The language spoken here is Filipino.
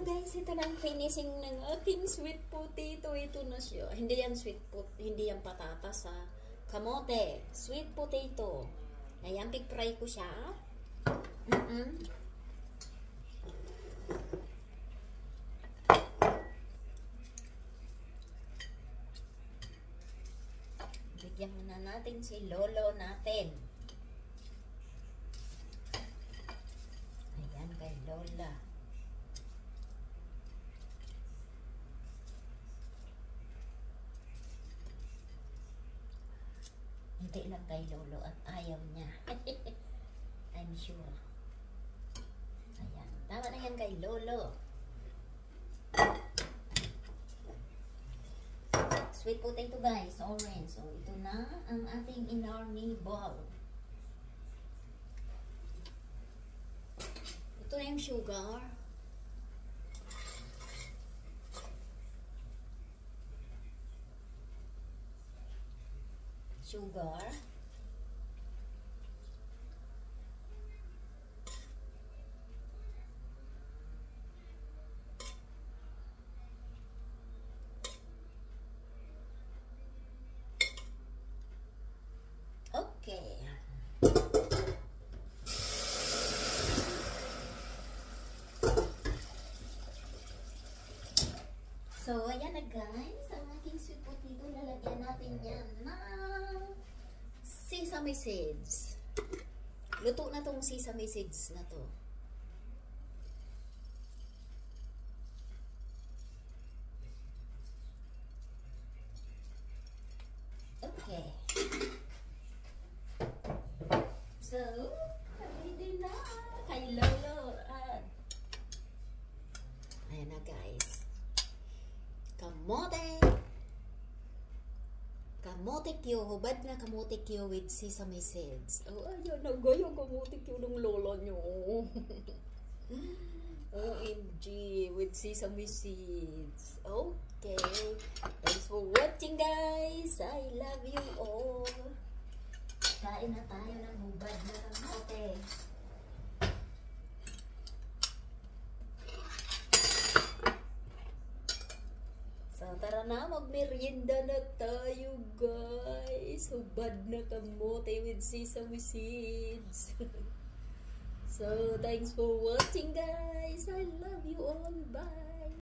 nyo guys, ito na ang finishing ng aking sweet potato. Ito na siya. Hindi yan hindi yan patatas ha. Kamote, sweet potato. Ayan, pig-fry ko siya. Bigyan muna natin si lolo natin. Ayan kay lola. Hindi lang kay lolo at ayaw niya. I'm sure. Ayan. Tama na yan kay lolo. Sweet potato guys, orange. So, ito na ang ating inarni ball. Ito na yung sugar. Sugar. Okay. So, ayan na guys, ang aking sweet potato, lalagyan natin yan ng sesame seeds. Luto na tong sesame seeds na to. Okay. So, ready na kay lolo. Ayan na guys. Kamote. Kamote kyo. Hubad na kamote kyo with sesame seeds. Oh, ayan na guys. Yung kamote kyo ng lolo nyo. OMG. With sesame seeds. Okay. Thanks for watching guys. I love you all. Kain na tayo ng hubad na kamote. So, tara na, magmerienda na tayo, guys. Hubad na kamote with sesame seeds. So, thanks for watching, guys. I love you all. Bye.